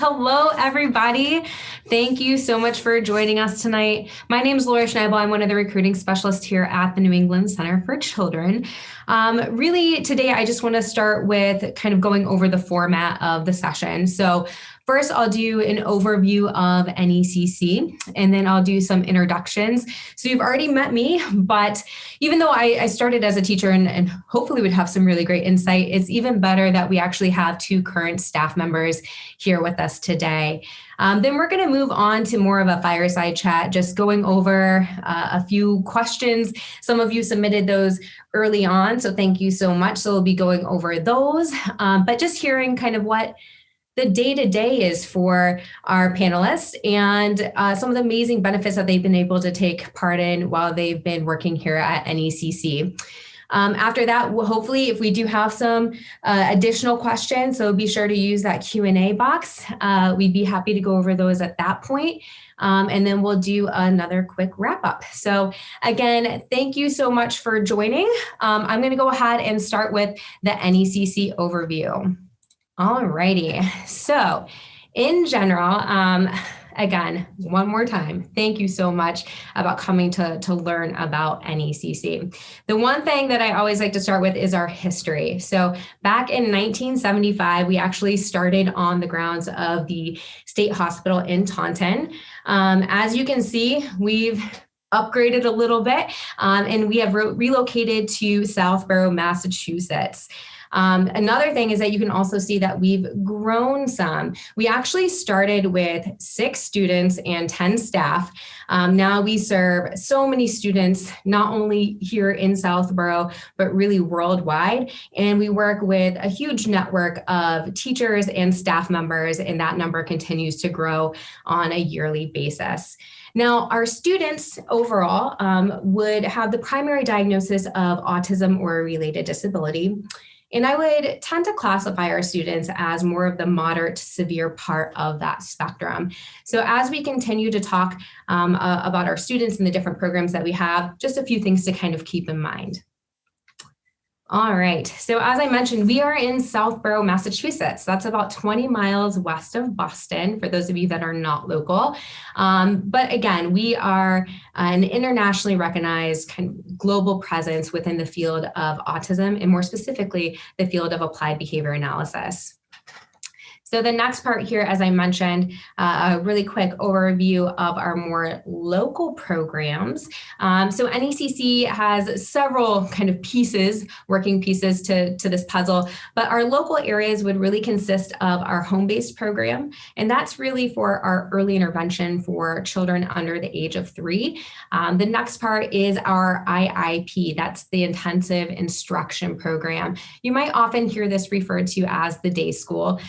Hello, everybody. Thank you so much for joining us tonight. My name is Laura Schneibel. I'm one of the recruiting specialists here at the New England Center for Children. Really, today, I just want to start with kind of going over the format of the session. So first, I'll do an overview of NECC, and then I'll do some introductions. So you've already met me, but even though I started as a teacher and hopefully would have some really great insight, it's even better that we actually have two current staff members here with us today. Then we're going to move on to more of a fireside chat, just going over a few questions. Some of you submitted those early on, so thank you so much. So we'll be going over those, but just hearing kind of what the day-to-day is for our panelists and some of the amazing benefits that they've been able to take part in while they've been working here at NECC. After that, hopefully, if we do have some additional questions, so be sure to use that Q&A box. We'd be happy to go over those at that point. And then we'll do another quick wrap up. So again, thank you so much for joining. I'm going to go ahead and start with the NECC overview. All righty. So in general, again, one more time, thank you so much about coming to learn about NECC. The one thing that I always like to start with is our history. So back in 1975, we actually started on the grounds of the State Hospital in Taunton. As you can see, we've upgraded a little bit, and we have relocated to Southborough, Massachusetts. Another thing is that you can also see that we've grown some. We actually started with 6 students and 10 staff. Now we serve so many students, not only here in Southborough, but really worldwide. And we work with a huge network of teachers and staff members, and that number continues to grow on a yearly basis. Now, our students overall would have the primary diagnosis of autism or a related disability. And I would tend to classify our students as more of the moderate to severe part of that spectrum. So as we continue to talk about our students and the different programs that we have, just a few things to kind of keep in mind. All right, so as I mentioned, we are in Southborough, Massachusetts. That's about 20 miles west of Boston, for those of you that are not local. But again, we are an internationally recognized kind of global presence within the field of autism, and more specifically, the field of applied behavior analysis. So the next part here, as I mentioned, a really quick overview of our more local programs. So NECC has several kind of pieces, working pieces to this puzzle, but our local areas would really consist of our home-based program, and that's really for our early intervention for children under the age of 3. The next part is our IIP, that's the intensive instruction program. You might often hear this referred to as the day school.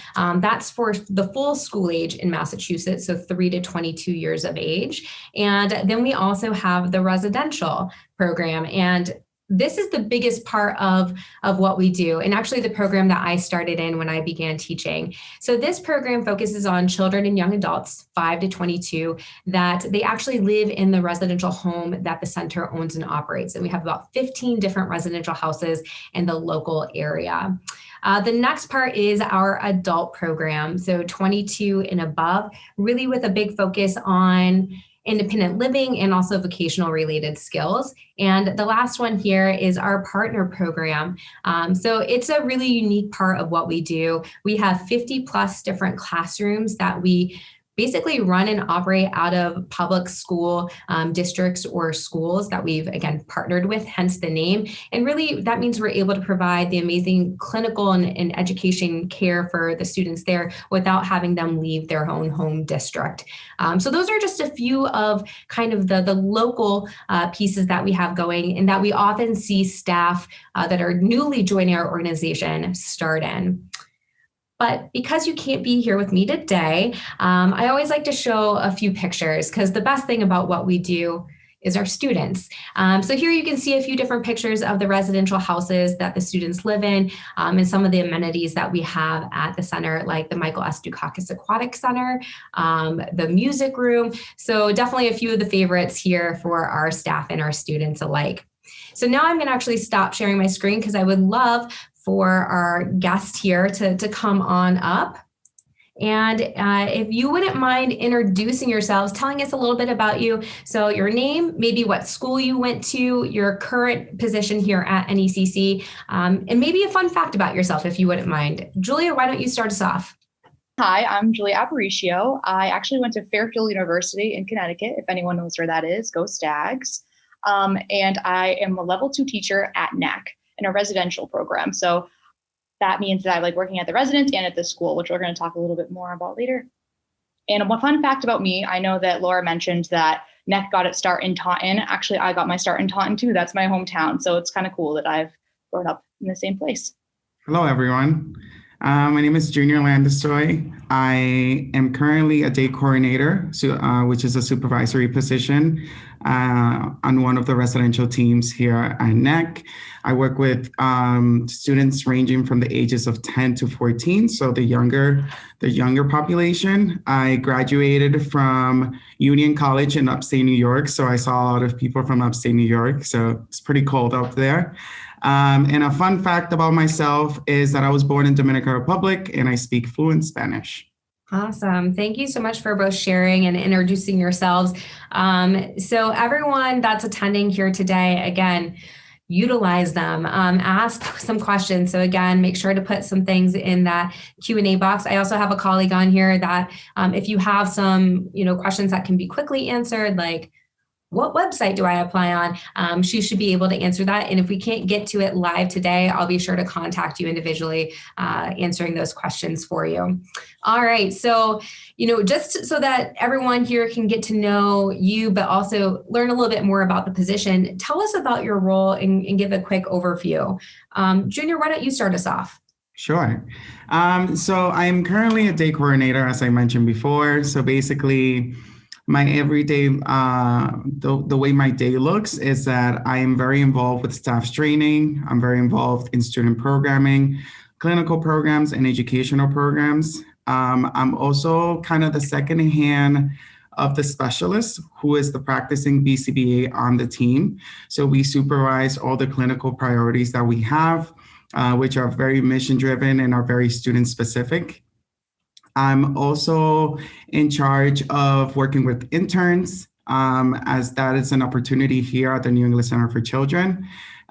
That's for the full school age in Massachusetts, so 3 to 22 years of age. And then we also have the residential program. And this is the biggest part of what we do, and actually the program that I started in when I began teaching. So this program focuses on children and young adults, 5 to 22, that they actually live in the residential home that the center owns and operates. And we have about 15 different residential houses in the local area. The next part is our adult program, so 22 and above, really with a big focus on independent living and also vocational related skills. And the last one here is our partner program. So it's a really unique part of what we do. We have 50 plus different classrooms that we basically run and operate out of public school districts or schools that we've, again, partnered with, hence the name. And really, that means we're able to provide the amazing clinical and education care for the students there without having them leave their own home district. So those are just a few of kind of the local pieces that we have going, and that we often see staff that are newly joining our organization start in. But because you can't be here with me today, I always like to show a few pictures, because the best thing about what we do is our students. So here you can see a few different pictures of the residential houses that the students live in, and some of the amenities that we have at the center, like the Michael S. Dukakis Aquatic Center, the music room. So definitely a few of the favorites here for our staff and our students alike. So now I'm going to actually stop sharing my screen, because I would love for our guest here to come on up. And if you wouldn't mind introducing yourselves, telling us a little bit about you. So your name, maybe what school you went to, your current position here at NECC, and maybe a fun fact about yourself, if you wouldn't mind. Julia, why don't you start us off? Hi, I'm Julia Aparicio. I actually went to Fairfield University in Connecticut, if anyone knows where that is. Go Stags. And I am a level 2 teacher at NECC in a residential program. So that means that I like working at the residence and at the school, which we're going to talk a little bit more about later. And one fun fact about me, I know that Laura mentioned that NECC got its start in Taunton. Actually, I got my start in Taunton too. That's my hometown. So it's kind of cool that I've grown up in the same place. Hello, everyone. My name is Junior Landestoy. I am currently a day coordinator, which is a supervisory position on one of the residential teams here at NECC. I work with students ranging from the ages of 10 to 14, so the younger population. I graduated from Union College in upstate New York, so I saw a lot of people from upstate New York, so it's pretty cold up there. And a fun fact about myself is that I was born in Dominican Republic and I speak fluent Spanish. Awesome. Thank you so much for both sharing and introducing yourselves. So everyone that's attending here today, again, utilize them, ask some questions. So again, make sure to put some things in that Q&A box. I also have a colleague on here that if you have some, questions that can be quickly answered, like, what website do I apply on? She should be able to answer that. And if we can't get to it live today, I'll be sure to contact you individually, answering those questions for you. All right. So, just so that everyone here can get to know you, but also learn a little bit more about the position, tell us about your role and give a quick overview. Junior, why don't you start us off? Sure. So I'm currently a day coordinator, as I mentioned before. So basically, my everyday, the way my day looks is that I am very involved with staff training. I'm very involved in student programming, clinical programs, and educational programs. I'm also kind of the second hand of the specialist who is the practicing BCBA on the team. So we supervise all the clinical priorities that we have, which are very mission driven and are very student specific. I'm also in charge of working with interns, as that is an opportunity here at the New England Center for Children.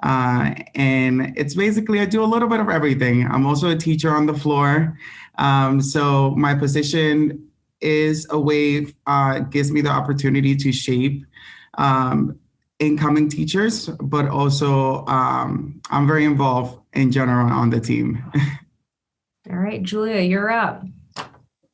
And it's basically, I do a little bit of everything. I'm also a teacher on the floor. So my position is a way, gives me the opportunity to shape incoming teachers, but also I'm very involved in general on the team. All right, Julia, you're up.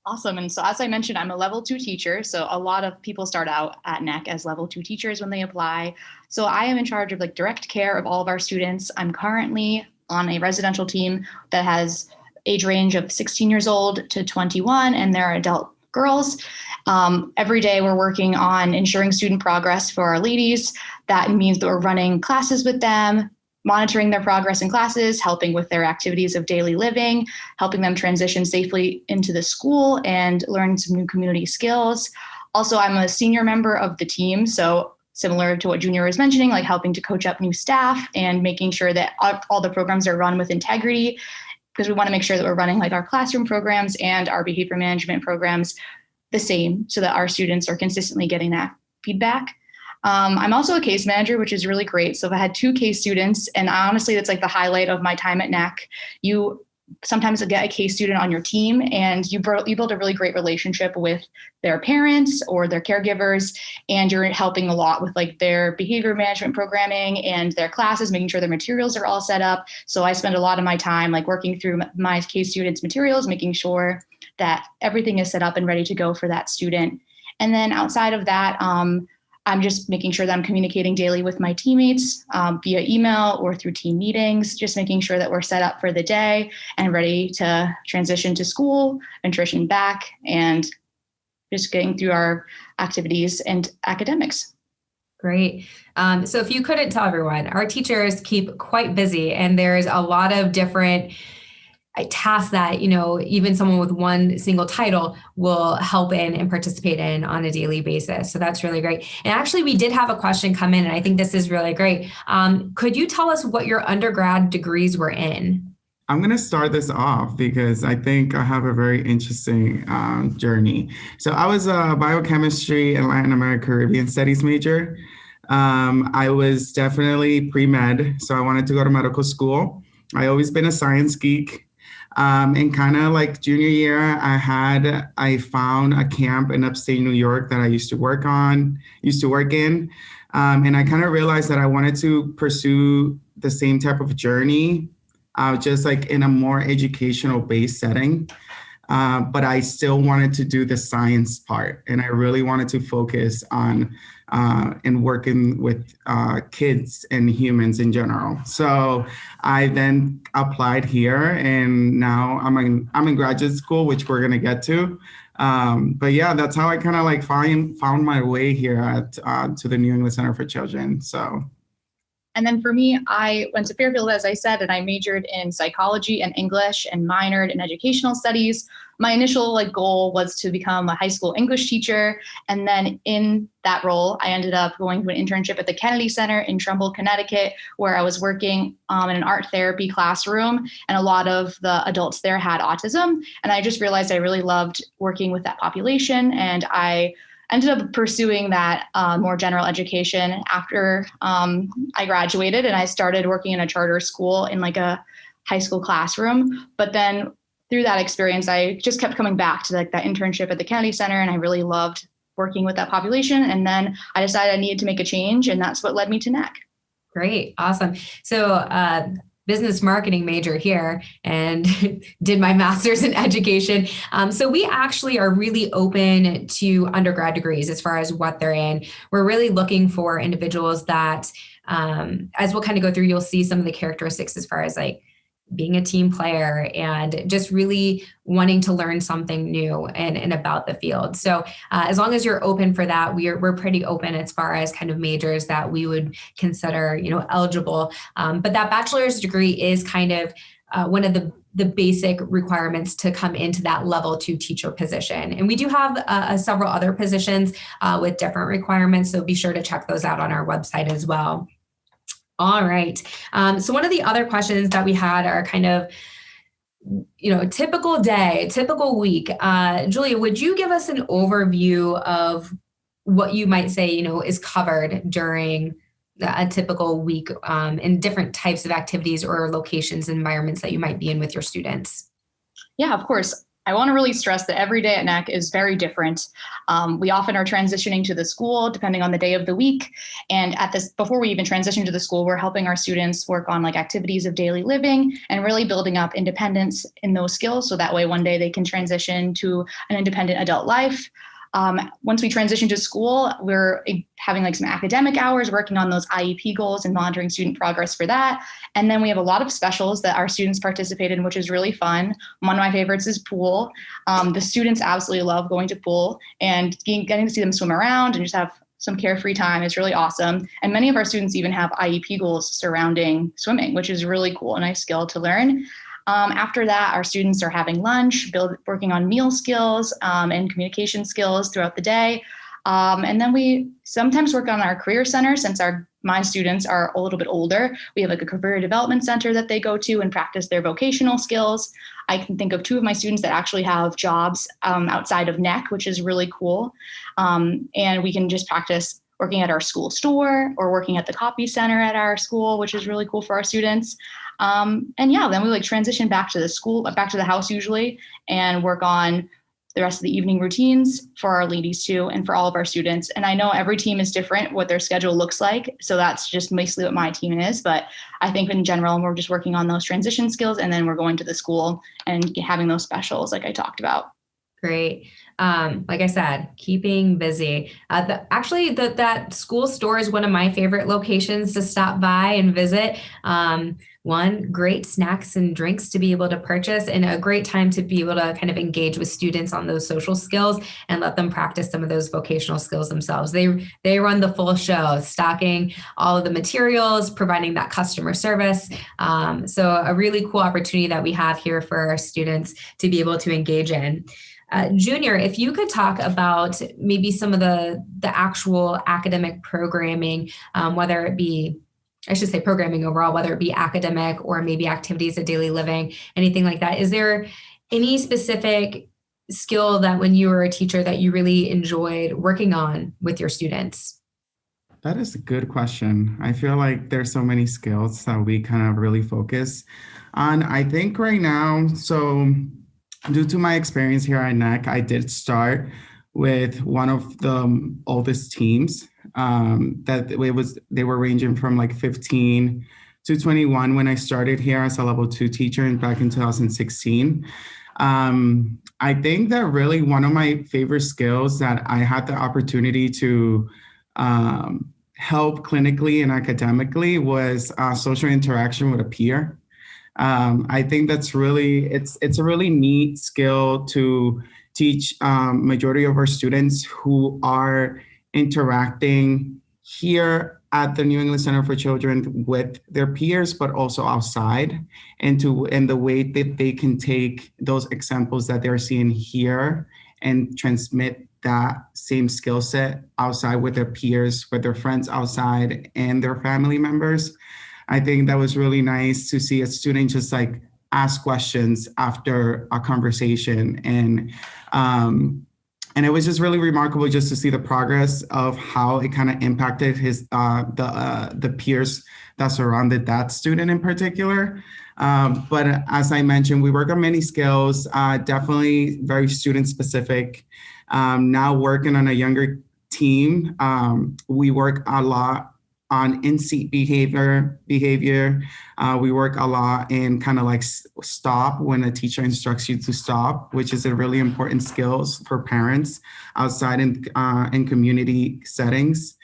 Awesome. And so as I mentioned, I'm a level 2 teacher. So a lot of people start out at NECC as level 2 teachers when they apply. So I am in charge of direct care of all of our students. I'm currently on a residential team that has age range of 16 years old to 21, and they're adult girls. Every day we're working on ensuring student progress for our ladies. That means that we're running classes with them, monitoring their progress in classes, helping with their activities of daily living, helping them transition safely into the school and learn some new community skills. Also, I'm a senior member of the team, so similar to what Junior was mentioning, helping to coach up new staff and making sure that all the programs are run with integrity, because we want to make sure that we're running our classroom programs and our behavior management programs the same so that our students are consistently getting that feedback. I'm also a case manager, which is really great. So if I had 2 case students, and honestly, that's the highlight of my time at NECC. You sometimes get a case student on your team and you build a really great relationship with their parents or their caregivers, and you're helping a lot with their behavior management programming and their classes, making sure their materials are all set up. So I spend a lot of my time working through my case students' materials, making sure that everything is set up and ready to go for that student. And then outside of that, I'm just making sure that I'm communicating daily with my teammates via email or through team meetings, just making sure that we're set up for the day and ready to transition to school and transition back, and just getting through our activities and academics. Great. So if you couldn't tell everyone, our teachers keep quite busy, and there's a lot of different tasks that, even someone with one single title will help in and participate in on a daily basis. So that's really great. And actually, we did have a question come in, and I think this is really great. Could you tell us what your undergrad degrees were in? I'm going to start this off because I think I have a very interesting journey. So I was a biochemistry and Latin American Caribbean studies major. I was definitely pre-med, so I wanted to go to medical school. I always been a science geek. And kind of like junior year, I found a camp in upstate New York that I used to work in. And I kind of realized that I wanted to pursue the same type of journey, just like in a more educational based setting. But I still wanted to do the science part. And I really wanted to focus on and working with kids and humans in general. So I then applied here, and now I'm in graduate school, which we're gonna get to. But yeah, that's how I kind of like found my way here to the New England Center for Children. So. And then for me, I went to Fairfield, as I said, and I majored in psychology and English and minored in educational studies. My initial goal was to become a high school English teacher. And then in that role, I ended up going to an internship at the Kennedy Center in Trumbull, Connecticut, where I was working in an art therapy classroom. And a lot of the adults there had autism. And I just realized I really loved working with that population. And I ended up pursuing that more general education after I graduated, and I started working in a charter school in like a high school classroom. But then through that experience, I just kept coming back to like that internship at the Kennedy Center, and I really loved working with that population. And then I decided I needed to make a change, and that's what led me to NECC. Great. Awesome. So business marketing major here and did my master's in education. So we actually are really open to undergrad degrees as far as what they're in. We're really looking for individuals that, as we'll kind of go through, you'll see some of the characteristics as far as like being a team player and just really wanting to learn something new and about the field. So as long as you're open for that, we're pretty open as far as kind of majors that we would consider, eligible. But that bachelor's degree is kind of one of the basic requirements to come into that level 2 teacher position. And we do have several other positions with different requirements. So be sure to check those out on our website as well. All right. So one of the other questions that we had are kind of, typical day, typical week. Julia, would you give us an overview of what you might say, is covered during a typical week in different types of activities or locations, environments that you might be in with your students? Yeah, of course. I want to really stress that every day at NECC is very different. We often are transitioning to the school depending on the day of the week. And before we even transition to the school, we're helping our students work on activities of daily living and really building up independence in those skills. So that way one day they can transition to an independent adult life. Once we transition to school, we're having some academic hours, working on those IEP goals and monitoring student progress for that. And then we have a lot of specials that our students participate in, which is really fun. One of my favorites is pool. The students absolutely love going to pool, and getting to see them swim around and just have some carefree time is really awesome. And many of our students even have IEP goals surrounding swimming, which is really cool, a nice skill to learn. After that, our students are having lunch, working on meal skills and communication skills throughout the day. And then we sometimes work on our career center since my students are a little bit older. We have a career development center that they go to and practice their vocational skills. I can think of 2 of my students that actually have jobs outside of NECC, which is really cool. And we can just practice working at our school store or working at the copy center at our school, which is really cool for our students. Then we transition back to the house usually, and work on the rest of the evening routines for our ladies too, and for all of our students. And I know every team is different, what their schedule looks like. So that's just mostly what my team is. But I think in general, we're just working on those transition skills, and then we're going to the school and having those specials like I talked about. Great. Like I said, keeping busy. That school store is one of my favorite locations to stop by and visit. One, great snacks and drinks to be able to purchase, and a great time to be able to kind of engage with students on those social skills and let them practice some of those vocational skills themselves. They run the full show, stocking all of the materials, providing that customer service. So a really cool opportunity that we have here for our students to be able to engage in. Junior, if you could talk about maybe some of the actual academic programming, whether it be I should say programming overall, whether it be academic or maybe activities of daily living, anything like that. Is there any specific skill that when you were a teacher that you really enjoyed working on with your students? That is a good question. I feel like there's so many skills that we kind of really focus on. I think right now, so due to my experience here at NEC, I did start with one of the oldest teams. They were ranging from like 15 to 21 when I started here as a level 2 teacher back in 2016. I think that really one of my favorite skills that I had the opportunity to help clinically and academically was social interaction with a peer. I think that's really, it's a really neat skill to teach majority of our students who are interacting here at the New England Center for Children with their peers, but also outside, and the way that they can take those examples that they're seeing here and transmit that same skill set outside with their peers, with their friends outside and their family members. I think that was really nice to see a student just like ask questions after a conversation, and it was just really remarkable just to see the progress of how it kind of impacted the peers that surrounded that student in particular. But as I mentioned, we work on many skills, definitely very student specific. Now working on a younger team, we work a lot on in-seat behavior. We work a lot in kind of like stop when a teacher instructs you to stop, which is a really important skills for parents outside in community settings.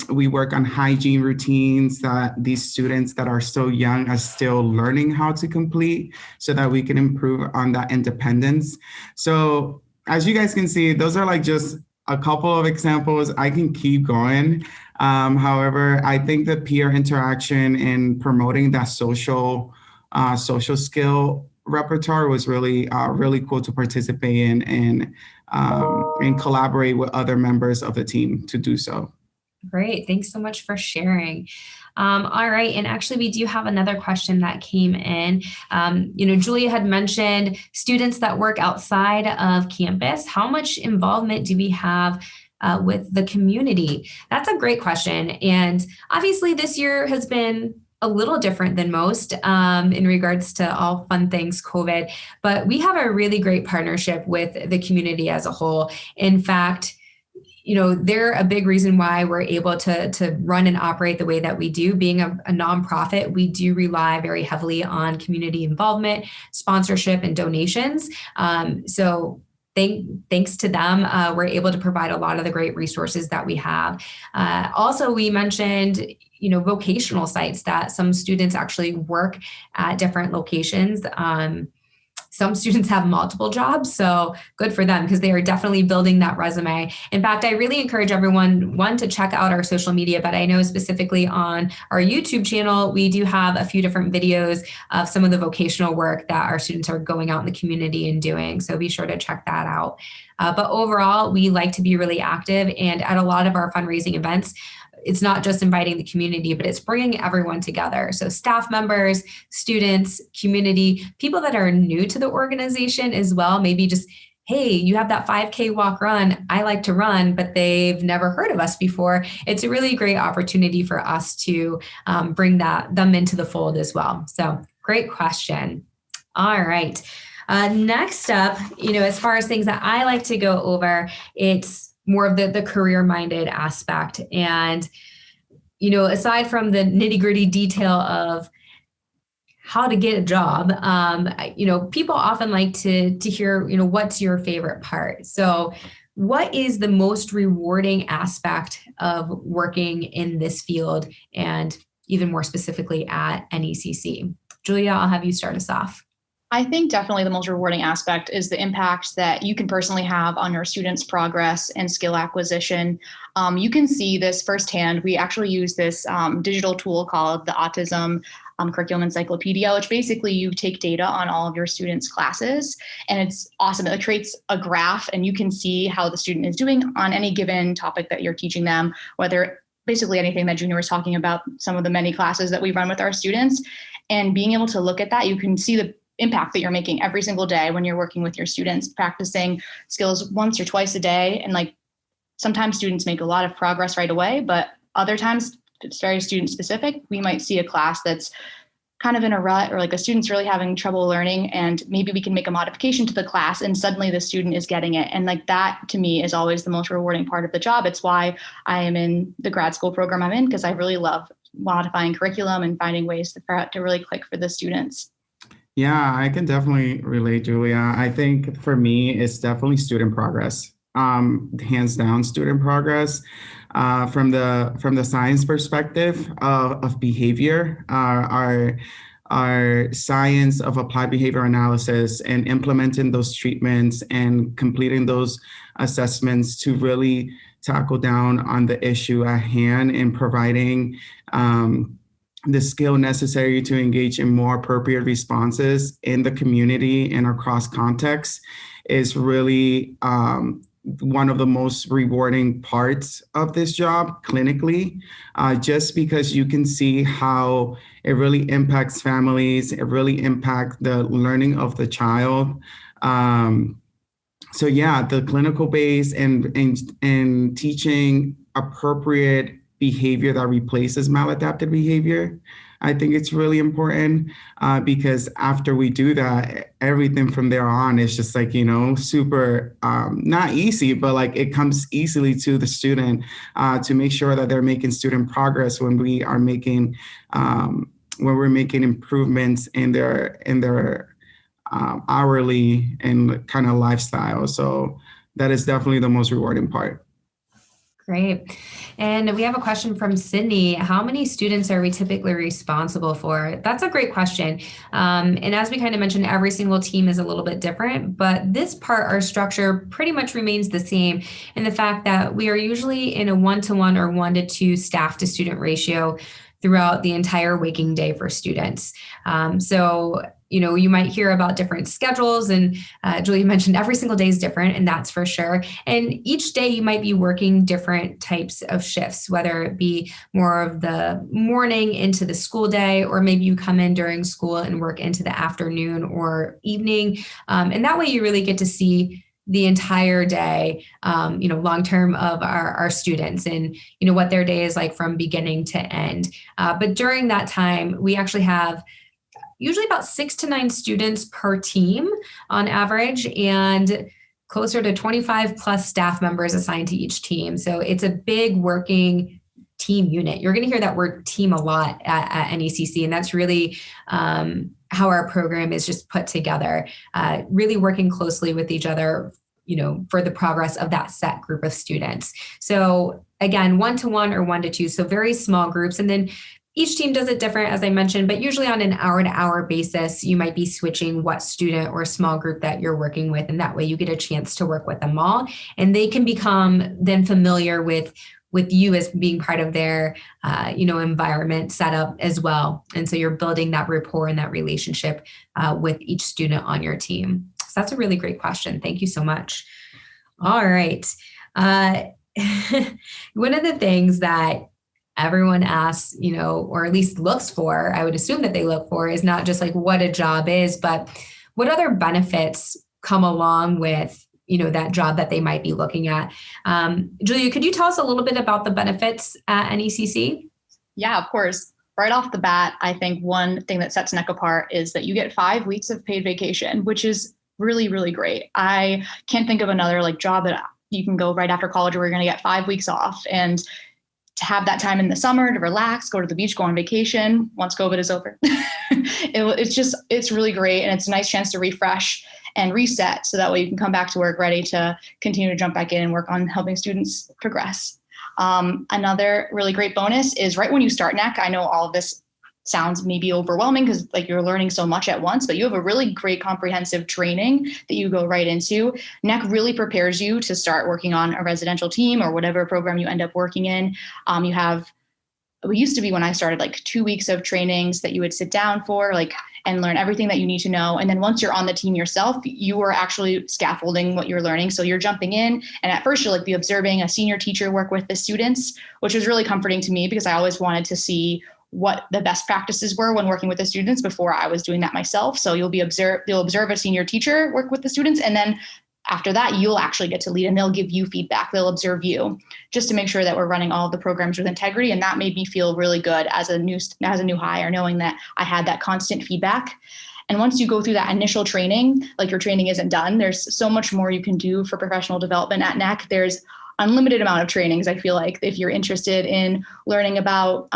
We work on hygiene routines that these students that are so young are still learning how to complete so that we can improve on that independence. So as you guys can see, those are like just a couple of examples. I can keep going. However, I think the peer interaction and promoting that social skill repertoire was really cool to participate in and collaborate with other members of the team to do so. Great. Thanks so much for sharing. All right. And actually, we do have another question that came in. Julia had mentioned students that work outside of campus. How much involvement do we have with the community? That's a great question. And obviously, this year has been a little different than most in regards to all fun things COVID, but we have a really great partnership with the community as a whole. In fact, they're a big reason why we're able to run and operate the way that we do. Being a nonprofit, we do rely very heavily on community involvement, sponsorship, and donations. So thanks to them, we're able to provide a lot of the great resources that we have. Also, we mentioned, vocational sites that some students actually work at different locations. Some students have multiple jobs, so good for them because they are definitely building that resume. In fact, I really encourage everyone, one, to check out our social media, but I know specifically on our YouTube channel, we do have a few different videos of some of the vocational work that our students are going out in the community and doing. So be sure to check that out. But overall, we like to be really active, and at a lot of our fundraising events, it's not just inviting the community, but it's bringing everyone together. So staff members, students, community, people that are new to the organization as well. Maybe just, hey, you have that 5K walk run. I like to run, but they've never heard of us before. It's a really great opportunity for us to bring them into the fold as well. So great question. All right. Next up, as far as things that I like to go over, it's more of the career-minded aspect. And, aside from the nitty-gritty detail of how to get a job, people often like to hear, what's your favorite part? So what is the most rewarding aspect of working in this field, and even more specifically at NECC? Julia, I'll have you start us off. I think definitely the most rewarding aspect is the impact that you can personally have on your students' progress and skill acquisition. You can see this firsthand. We actually use this digital tool called the Autism Curriculum Encyclopedia, which basically you take data on all of your students' classes, and it's awesome. It creates a graph, and you can see how the student is doing on any given topic that you're teaching them, whether basically anything that Junior was talking about, some of the many classes that we run with our students. And being able to look at that, you can see the impact that you're making every single day when you're working with your students, practicing skills once or twice a day. And like sometimes students make a lot of progress right away, but other times it's very student specific. We might see a class that's kind of in a rut, or like a student's really having trouble learning, and maybe we can make a modification to the class and suddenly the student is getting it. And like that to me is always the most rewarding part of the job. It's why I am in the grad school program I'm in, because I really love modifying curriculum and finding ways for it to really click for the students. Yeah, I can definitely relate, Julia. I think for me, it's definitely student progress. Hands down, student progress. From the science perspective of behavior, our science of applied behavior analysis and implementing those treatments and completing those assessments to really tackle down on the issue at hand and providing the skill necessary to engage in more appropriate responses in the community and across contexts is really one of the most rewarding parts of this job clinically, just because you can see how it really impacts families, it really impacts the learning of the child. So yeah, the clinical base and teaching appropriate behavior that replaces maladaptive behavior. I think it's really important because after we do that, everything from there on is just like, super, not easy, but like it comes easily to the student to make sure that they're making student progress when we are making, when we're making improvements in their hourly and kind of lifestyle. So that is definitely the most rewarding part. Great. And we have a question from Sydney. How many students are we typically responsible for? That's a great question. And as we kind of mentioned, every single team is a little bit different, but this part, our structure pretty much remains the same in the fact that we are usually in a 1-to-1 or 1-to-2 staff to student ratio throughout the entire waking day for students. So you might hear about different schedules, and Julia mentioned every single day is different, and that's for sure. And each day you might be working different types of shifts, whether it be more of the morning into the school day, or maybe you come in during school and work into the afternoon or evening. And that way you really get to see the entire day, long-term of our students and, what their day is like from beginning to end. But during that time, we actually have usually about 6 to 9 students per team on average, and closer to 25 plus staff members assigned to each team. So it's a big working team unit. You're going to hear that word team a lot at NECC, and that's really how our program is just put together, really working closely with each other, for the progress of that set group of students. So again, 1-to-1 or 1-to-2, so very small groups. And then each team does it different, as I mentioned, but usually on an hour-to-hour basis, you might be switching what student or small group that you're working with. And that way you get a chance to work with them all. And they can become then familiar with you as being part of their, environment setup as well. And so you're building that rapport and that relationship with each student on your team. So that's a really great question. Thank you so much. All right. One of the things that everyone asks, or at least looks for, I would assume that they look for, is not just like what a job is, but what other benefits come along with, that job that they might be looking at. Julia, could you tell us a little bit about the benefits at NECC? Yeah, of course. Right off the bat, I think one thing that sets NEC apart is that you get 5 weeks of paid vacation, which is really, really great. I can't think of another job that you can go right after college where you're going to get 5 weeks off, and to have that time in the summer to relax, go to the beach, go on vacation once COVID is over. It's really great. And it's a nice chance to refresh and reset. So that way you can come back to work ready to continue to jump back in and work on helping students progress. Another really great bonus is right when you start NEC, I know all of this sounds maybe overwhelming because you're learning so much at once, but you have a really great comprehensive training that you go right into. NEC really prepares you to start working on a residential team or whatever program you end up working in. It used to be when I started 2 weeks of trainings that you would sit down for, and learn everything that you need to know. And then once you're on the team yourself, you are actually scaffolding what you're learning. So you're jumping in, and at first you'll like be observing a senior teacher work with the students, which was really comforting to me because I always wanted to see what the best practices were when working with the students before I was doing that myself. So you'll observe a senior teacher work with the students, and then after that, you'll actually get to lead, and they'll give you feedback. They'll observe you just to make sure that we're running all of the programs with integrity. And that made me feel really good as a new hire, knowing that I had that constant feedback. And once you go through that initial training, like your training isn't done, there's so much more you can do for professional development at NEC. There's unlimited amount of trainings. I feel like if you're interested in learning about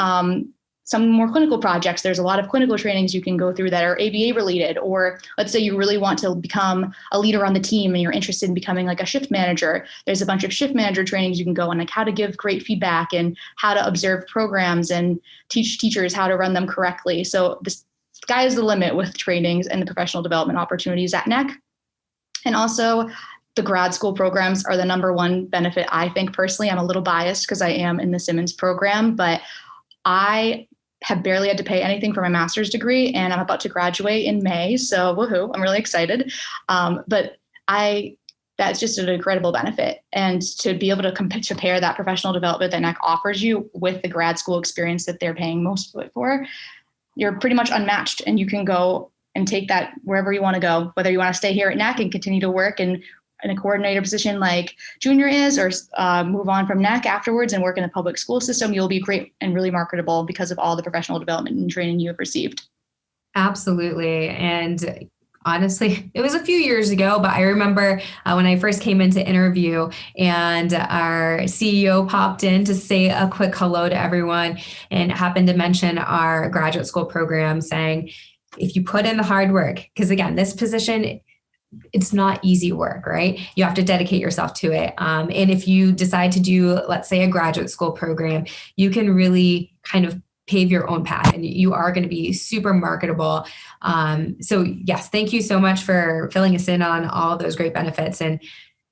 some more clinical projects, there's a lot of clinical trainings you can go through that are ABA related. Or let's say you really want to become a leader on the team and you're interested in becoming like a shift manager. There's a bunch of shift manager trainings you can go on, like how to give great feedback and how to observe programs and teach teachers how to run them correctly. So the sky is the limit with trainings and the professional development opportunities at NEC. And also, the grad school programs are the number one benefit, I think personally. I'm a little biased because I am in the Simmons program, but I have barely had to pay anything for my master's degree, and I'm about to graduate in May. So woohoo, I'm really excited. But that's just an incredible benefit. And to be able to compare that professional development that NEC offers you with the grad school experience that they're paying most for, you're pretty much unmatched, and you can go and take that wherever you want to go, whether you want to stay here at NEC and continue to work in a coordinator position like Junior is, or move on from NEC afterwards and work in the public school system. You'll be great and really marketable because of all the professional development and training you have received. Absolutely. And honestly, it was a few years ago, but I remember when I first came into interview and our CEO popped in to say a quick hello to everyone and happened to mention our graduate school program, saying, if you put in the hard work, because again, this position, it's not easy work, right? You have to dedicate yourself to it. And if you decide to do, let's say, a graduate school program, you can really kind of pave your own path and you are going to be super marketable. So yes, thank you so much for filling us in on all of those great benefits. And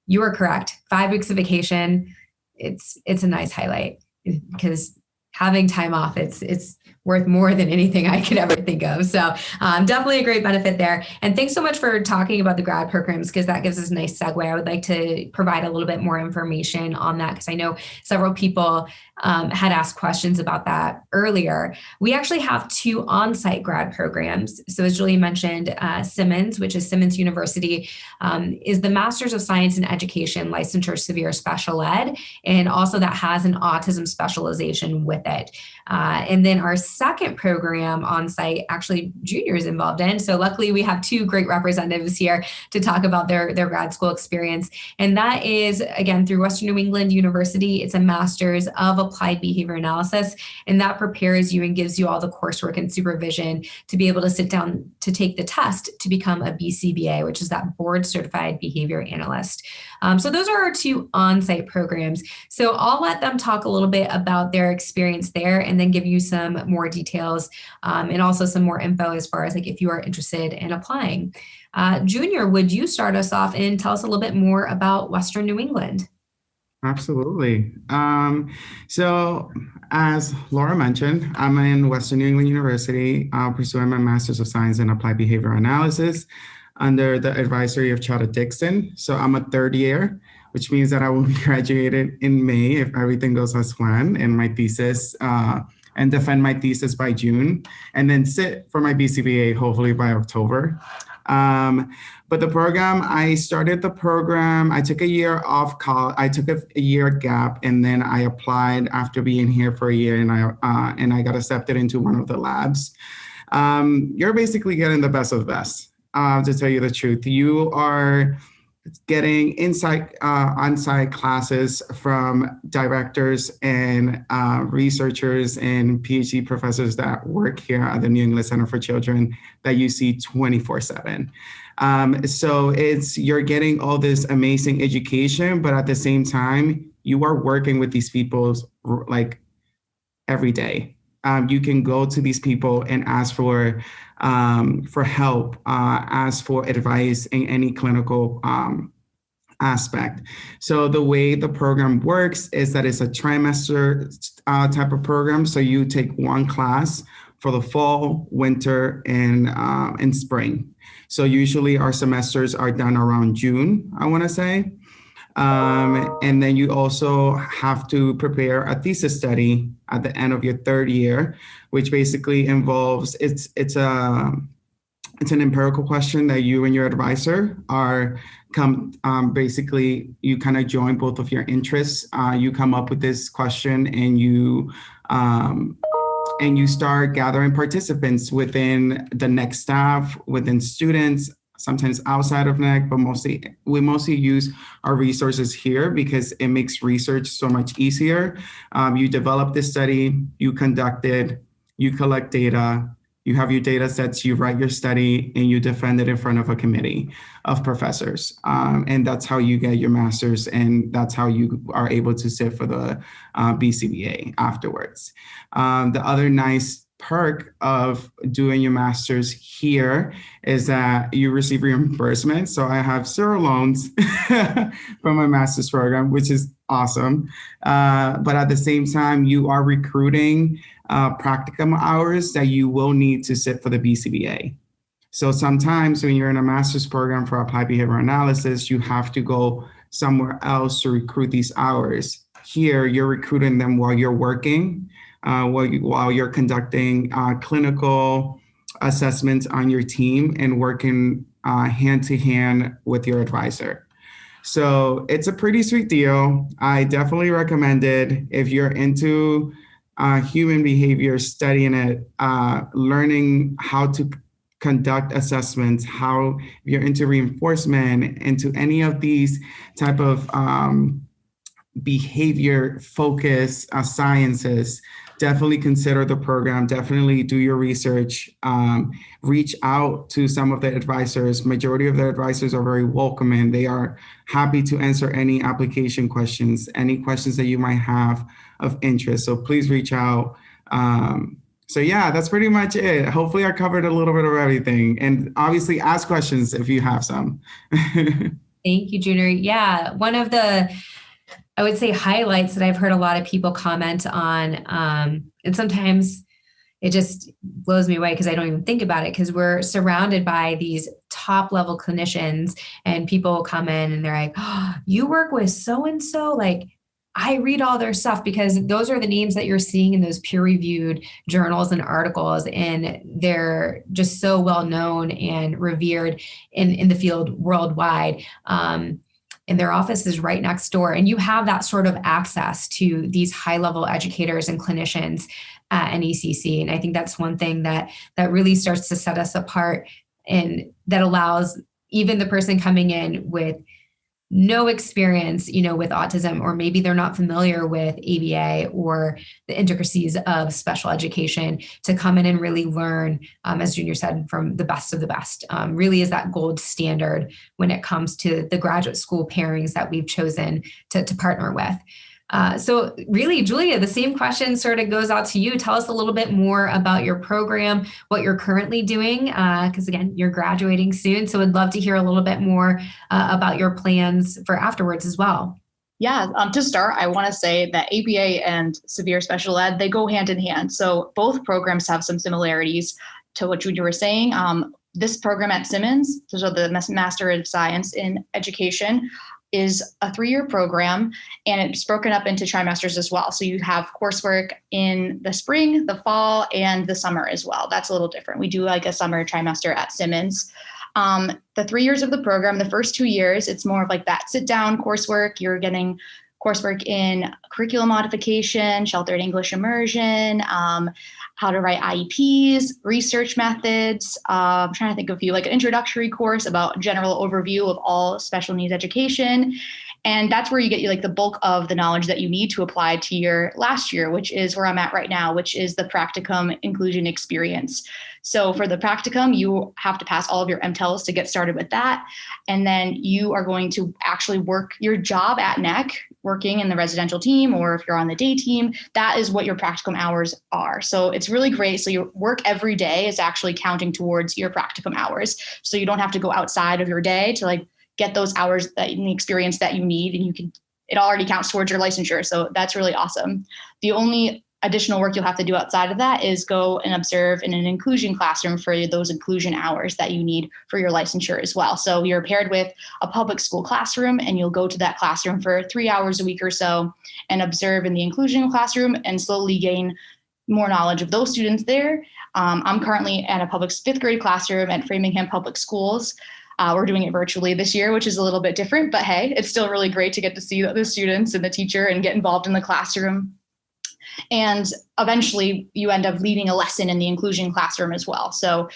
you are correct. 5 weeks of vacation, it's a nice highlight because having time off, it's worth more than anything I could ever think of. So definitely a great benefit there. And thanks so much for talking about the grad programs, because that gives us a nice segue. I would like to provide a little bit more information on that, because I know several people had asked questions about that earlier. We actually have 2 on-site grad programs. So as Julie mentioned, Simmons, which is Simmons University, is the Master's of Science in Education Licensure Severe Special Ed, and also that has an autism specialization with it. And then our second program on site, actually Junior is involved in. So luckily we have 2 great representatives here to talk about their grad school experience. And that is, again, through Western New England University. It's a Master's of Applied Behavior Analysis, and that prepares you and gives you all the coursework and supervision to be able to sit down to take the test to become a BCBA, which is that Board Certified Behavior Analyst. So those are our 2 on-site programs. So I'll let them talk a little bit about their experience there and then give you some more details and also some more info as far as like if you are interested in applying. Junior, would you start us off and tell us a little bit more about Western New England? Absolutely. So as Laura mentioned, I'm in Western New England University pursuing my Master's of Science in Applied Behavior Analysis under the advisory of Chada Dixon. So I'm a 3rd year, which means that I will be graduated in May if everything goes as planned, and my thesis and defend my thesis by June, and then sit for my BCBA hopefully by October. But the program, I started the program, I took a year off college, I took a year gap, and then I applied after being here for a year, and I got accepted into one of the labs. You're basically getting the best of the best, to tell you the truth. You are getting on-site classes from directors and researchers and PhD professors that work here at the New England Center for Children that you see 24/7. So you're getting all this amazing education, but at the same time, you are working with these people like every day. You can go to these people and ask for help, ask for advice in any clinical aspect. So the way the program works is that it's a trimester type of program. So you take one class for the fall, winter, and spring. So usually our semesters are done around June, I want to say. And then you also have to prepare a thesis study at the end of your third year, which basically involves it's an empirical question that you and your advisor basically you kind of join both of your interests. You come up with this question and you start gathering participants within the NECC staff, within students, sometimes outside of NECC, but we mostly use our resources here because it makes research so much easier. You develop this study, you conduct it, you collect data, you have your data sets, you write your study, and you defend it in front of a committee of professors. And that's how you get your master's, and that's how you are able to sit for the BCBA afterwards. The other nice perk of doing your master's here is that you receive reimbursement. So I have 0 loans from my master's program, which is awesome. But at the same time, you are recruiting practicum hours that you will need to sit for the BCBA. So sometimes when you're in a master's program for applied behavioral analysis, you have to go somewhere else to recruit these hours. Here, you're recruiting them while you're working, while you're conducting clinical assessments on your team and working hand to hand with your advisor. So it's a pretty sweet deal. I definitely recommend it if you're into human behavior, studying it, learning how to conduct assessments, how you're into reinforcement, into any of these type of behavior focus sciences. Definitely consider the program, definitely do your research, reach out to some of the advisors. Majority of the advisors are very welcoming. They are happy to answer any application questions, any questions that you might have of interest. So please reach out. So yeah, that's pretty much it. Hopefully I covered a little bit of everything, and obviously ask questions if you have some. Thank you, Junior. Yeah, one of the, I would say, highlights that I've heard a lot of people comment on, and sometimes it just blows me away because I don't even think about it, because we're surrounded by these top level clinicians and people come in and they're like, oh, you work with so-and-so, like I read all their stuff, because those are the names that you're seeing in those peer-reviewed journals and articles, and they're just so well known and revered in the field worldwide. And their office is right next door. And you have that sort of access to these high-level educators and clinicians at NECC. And I think that's one thing that really starts to set us apart, and that allows even the person coming in with no experience, with autism, or maybe they're not familiar with ABA or the intricacies of special education, to come in and really learn, as Junior said, from the best of the best. Really is that gold standard when it comes to the graduate school pairings that we've chosen to partner with. So really, Julia, the same question sort of goes out to you. Tell us a little bit more about your program, what you're currently doing, because again, you're graduating soon. So I'd love to hear a little bit more about your plans for afterwards as well. Yeah, to start, I want to say that ABA and severe special ed, they go hand in hand. So both programs have some similarities to what Junior was saying. This program at Simmons, so the Master of Science in Education, is a 3-year program, and it's broken up into trimesters as well. So you have coursework in the spring, the fall, and the summer as well. That's a little different. We do like a summer trimester at Simmons. The 3 years of the program, the first 2 years, it's more of like that sit down coursework. You're getting coursework in curriculum modification, sheltered English immersion, how to write IEPs, research methods. I'm trying to think of a few, like an introductory course about general overview of all special needs education. And that's where you get like the bulk of the knowledge that you need to apply to your last year, which is where I'm at right now, which is the practicum inclusion experience. So for the practicum, you have to pass all of your MTELs to get started with that. And then you are going to actually work your job at NECC, working in the residential team, or if you're on the day team, that is what your practicum hours are. So it's really great. So your work every day is actually counting towards your practicum hours. So you don't have to go outside of your day to like get those hours that the experience that you need, and it already counts towards your licensure. So that's really awesome. The only additional work you'll have to do outside of that is go and observe in an inclusion classroom for those inclusion hours that you need for your licensure as well. So you're paired with a public school classroom, and you'll go to that classroom for 3 hours a week or so and observe in the inclusion classroom and slowly gain more knowledge of those students there. I'm currently at a public 5th grade classroom at Framingham Public Schools. We're doing it virtually this year, which is a little bit different, but hey, it's still really great to get to see the students and the teacher and get involved in the classroom. And eventually you end up leading a lesson in the inclusion classroom as well. So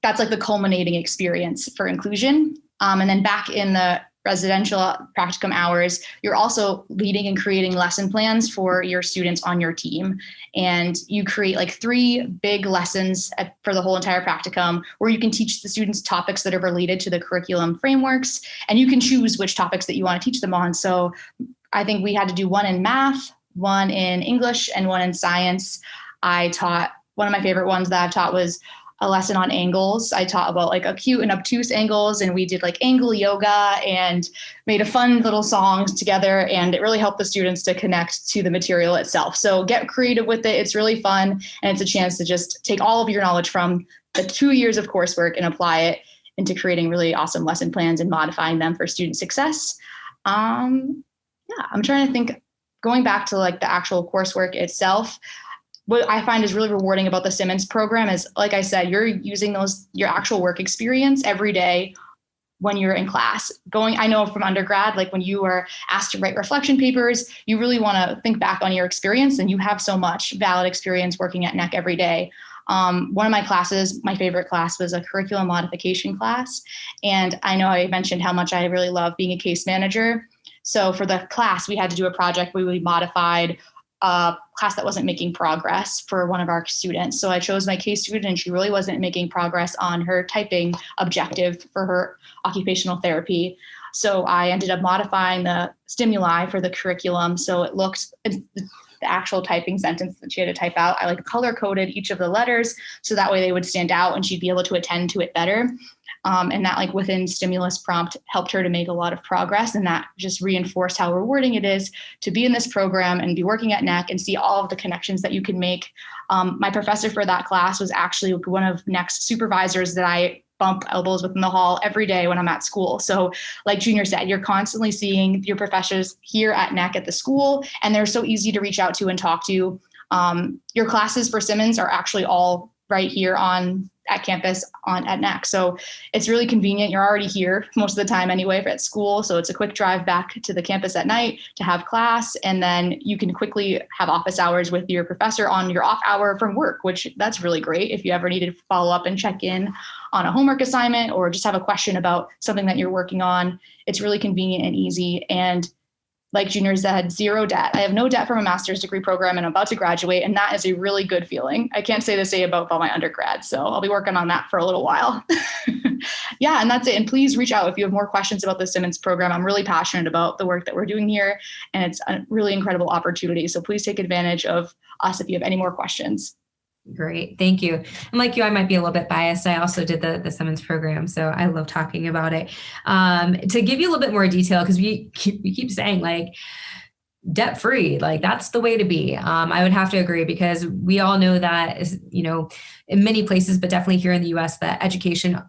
that's like the culminating experience for inclusion. And then back in the residential practicum hours, you're also leading and creating lesson plans for your students on your team. And you create like 3 big lessons for the whole entire practicum, where you can teach the students topics that are related to the curriculum frameworks, and you can choose which topics that you want to teach them on. So I think we had to do 1 in math, 1 in English, and 1 in science. I taught, one of my favorite ones that I've taught was a lesson on angles. I taught about like acute and obtuse angles, and we did like angle yoga and made a fun little song together, and it really helped the students to connect to the material itself. So get creative with it. It's really fun, and it's a chance to just take all of your knowledge from the 2 years of coursework and apply it into creating really awesome lesson plans and modifying them for student success. I'm trying to think, going back to like the actual coursework itself, what I find is really rewarding about the Simmons program is, like I said, you're using your actual work experience every day when you're in class. I know from undergrad, like when you are asked to write reflection papers, you really want to think back on your experience, and you have so much valid experience working at NECC every day. One of my classes, my favorite class, was a curriculum modification class. And I know I mentioned how much I really love being a case manager. So for the class, we had to do a project where we modified a class that wasn't making progress for one of our students. So I chose my case student, and she really wasn't making progress on her typing objective for her occupational therapy. So I ended up modifying the stimuli for the curriculum. So it looked, the actual typing sentence that she had to type out, I like color coded each of the letters so that way they would stand out and she'd be able to attend to it better. And that like within stimulus prompt helped her to make a lot of progress. And that just reinforced how rewarding it is to be in this program and be working at NECC and see all of the connections that you can make. My professor for that class was actually one of NECC's supervisors that I bump elbows with in the hall every day when I'm at school. So like Junior said, you're constantly seeing your professors here at NECC at the school, and they're so easy to reach out to and talk to. Your classes for Simmons are actually all right here at campus at NECC. So it's really convenient. You're already here most of the time anyway at school. So it's a quick drive back to the campus at night to have class. And then you can quickly have office hours with your professor on your off hour from work, which that's really great. If you ever need to follow up and check in on a homework assignment or just have a question about something that you're working on, it's really convenient and easy. And like Junior said, zero debt. I have no debt from a master's degree program and I'm about to graduate. And that is a really good feeling. I can't say the same about my undergrad. So I'll be working on that for a little while. Yeah, and that's it. And please reach out if you have more questions about the Simmons program. I'm really passionate about the work that we're doing here, and it's a really incredible opportunity. So please take advantage of us if you have any more questions. Great. Thank you. And like you, I might be a little bit biased. I also did the Simmons program, so I love talking about it. To give you a little bit more detail, because we keep saying like debt free, like that's the way to be. I would have to agree, because we all know that, in many places, but definitely here in the US, that education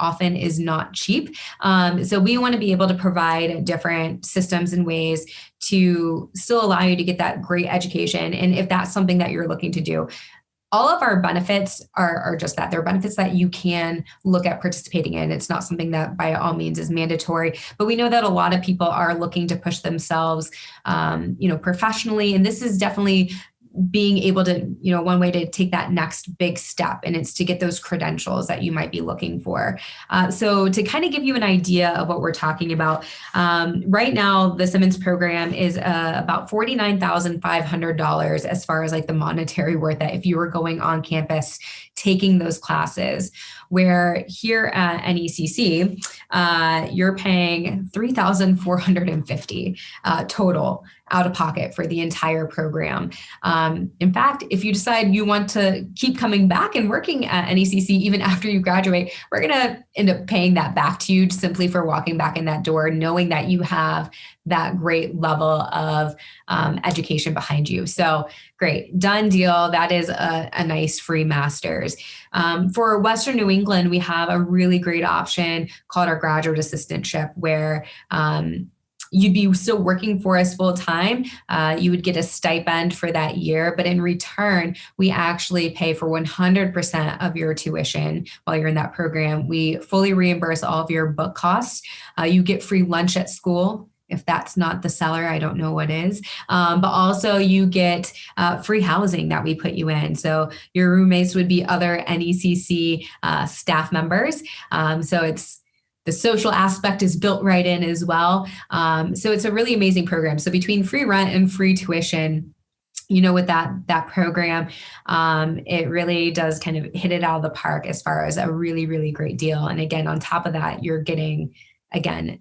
often is not cheap. So we want to be able to provide different systems and ways to still allow you to get that great education. And if that's something that you're looking to do, all of our benefits are just that. They're benefits that you can look at participating in. It's not something that by all means is mandatory, but we know that a lot of people are looking to push themselves, professionally. And this is definitely being able to, one way to take that next big step, and it's to get those credentials that you might be looking for. So to kind of give you an idea of what we're talking about, right now, the Simmons program is about $49,500 as far as like the monetary worth that if you were going on campus taking those classes, where here at NECC, you're paying $3,450 total out of pocket for the entire program. In fact, if you decide you want to keep coming back and working at NECC even after you graduate, we're going to end up paying that back to you simply for walking back in that door, knowing that you have that great level of education behind you. So great, done deal. That is a nice free master's. For Western New England, we have a really great option called our graduate assistantship, where you'd be still working for us full time. You would get a stipend for that year, but in return, we actually pay for 100% of your tuition while you're in that program. We fully reimburse all of your book costs. You get free lunch at school. If that's not the seller, I don't know what is. But also you get free housing that we put you in. So your roommates would be other NECC staff members. So the social aspect is built right in as well. So it's a really amazing program. So between free rent and free tuition, with that program, it really does kind of hit it out of the park as far as a really, really great deal. And again, on top of that, you're getting, again,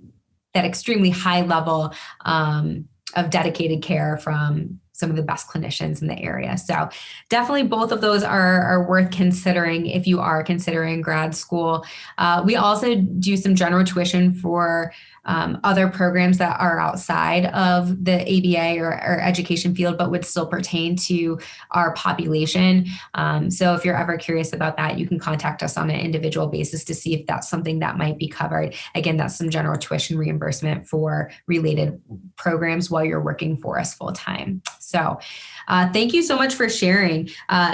that extremely high level of dedicated care from some of the best clinicians in the area. So definitely both of those are worth considering if you are considering grad school. We also do some general tuition for other programs that are outside of the ABA or education field, but would still pertain to our population. So if you're ever curious about that, you can contact us on an individual basis to see if that's something that might be covered. Again, that's some general tuition reimbursement for related programs while you're working for us full time. So thank you so much for sharing.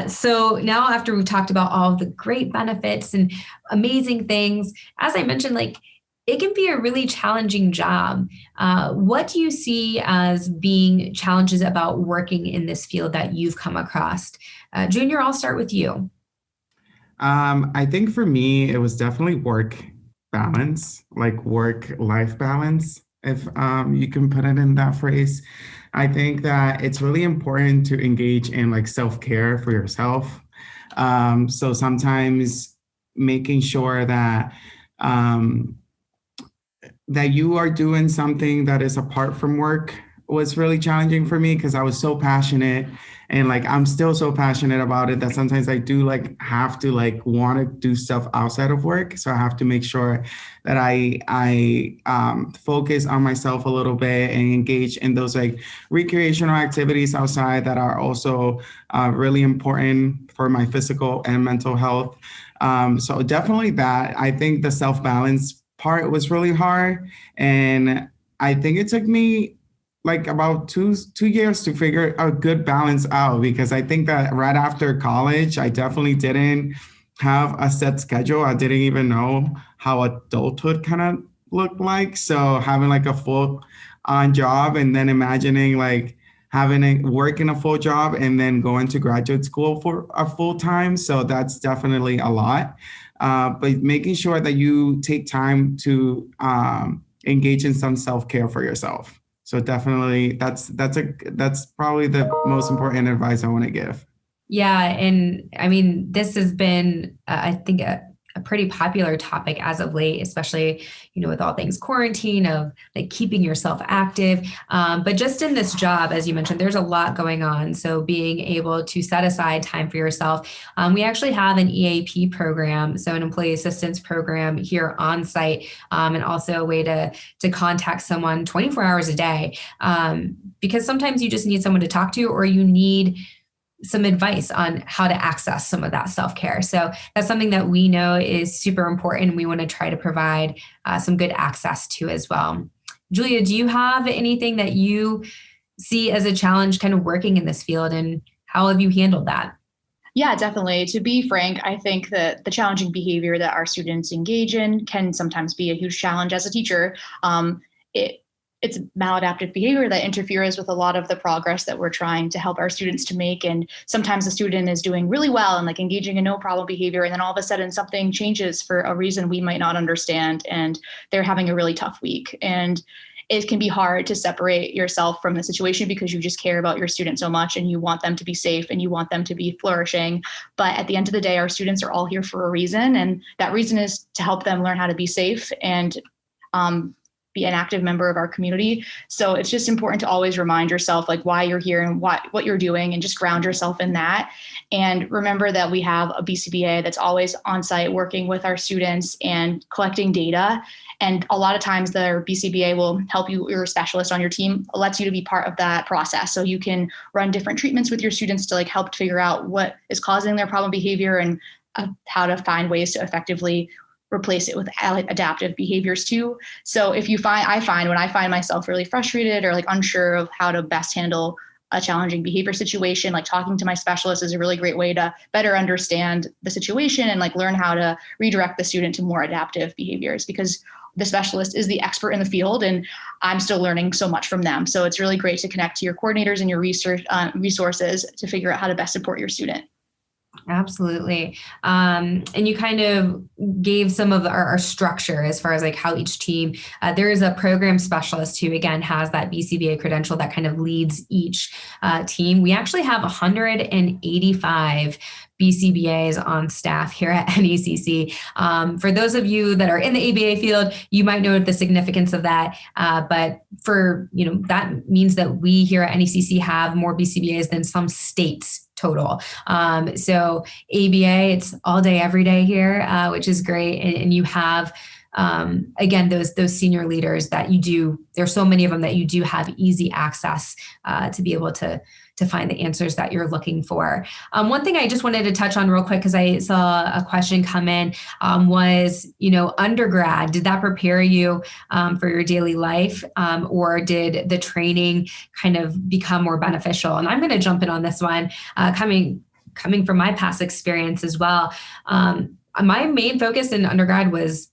So now after we've talked about all of the great benefits and amazing things, as I mentioned, it can be a really challenging job. What do you see as being challenges about working in this field that you've come across? Junior, I'll start with you. I think for me, it was definitely work balance, like work-life balance, if you can put it in that phrase. I think that it's really important to engage in self-care for yourself. So sometimes making sure that that you are doing something that is apart from work was really challenging for me, because I was so passionate, and I'm still so passionate about it that sometimes I do have to want to do stuff outside of work. So I have to make sure that I focus on myself a little bit and engage in those recreational activities outside that are also really important for my physical and mental health. So definitely that. I think the self-balance part was really hard, and I think it took me about two years to figure a good balance out, because I think that right after college, I definitely didn't have a set schedule. I didn't even know how adulthood kind of looked like. So having a full on job, and then imagining working a full job and then going to graduate school for a full time. So that's definitely a lot. But making sure that you take time to engage in some self-care for yourself. So definitely that's probably the most important advice I want to give. Yeah. And I mean, this has been, I think, a pretty popular topic as of late, especially, with all things quarantine, of keeping yourself active. But just in this job, as you mentioned, there's a lot going on. So being able to set aside time for yourself. We actually have an EAP program, so an employee assistance program here on site, and also a way to contact someone 24 hours a day, because sometimes you just need someone to talk to, or you need some advice on how to access some of that self-care. So that's something that we know is super important. We want to try to provide some good access to as well. Julia, do you have anything that you see as a challenge kind of working in this field, and how have you handled that? Yeah, definitely. To be frank, I think that the challenging behavior that our students engage in can sometimes be a huge challenge as a teacher. It's maladaptive behavior that interferes with a lot of the progress that we're trying to help our students to make. And sometimes the student is doing really well and engaging in no problem behavior, and then all of a sudden something changes for a reason we might not understand, and they're having a really tough week. And it can be hard to separate yourself from the situation because you just care about your students so much and you want them to be safe and you want them to be flourishing. But at the end of the day, our students are all here for a reason. And that reason is to help them learn how to be safe and be an active member of our community. So it's just important to always remind yourself like why you're here and what you're doing, and just ground yourself in that. And remember that we have a BCBA that's always on site working with our students and collecting data. And a lot of times the BCBA will help you, your specialist on your team lets you to be part of that process. So you can run different treatments with your students to like help figure out what is causing their problem behavior and how to find ways to effectively replace it with adaptive behaviors too. So if you find, when I find myself really frustrated or like unsure of how to best handle a challenging behavior situation, like talking to my specialist is a really great way to better understand the situation and like learn how to redirect the student to more adaptive behaviors, because the specialist is the expert in the field and I'm still learning so much from them. So it's really great to connect to your coordinators and your research resources to figure out how to best support your student. Absolutely. And you kind of gave some of our structure as far as like how each team, there is a program specialist who again has that BCBA credential that kind of leads each team. We actually have 185 BCBAs on staff here at NECC. For those of you that are in the ABA field, you might know the significance of that. But for, that means that we here at NECC have more BCBAs than some states total. So ABA, it's all day, every day here, which is great. And you have, again, those senior leaders that you do, there's so many of them that you do have easy access to be able to find the answers that you're looking for. One thing I just wanted to touch on real quick, because I saw a question come in, was, undergrad, did that prepare you for your daily life, or did the training kind of become more beneficial? And I'm going to jump in on this one, coming from my past experience as well. My main focus in undergrad was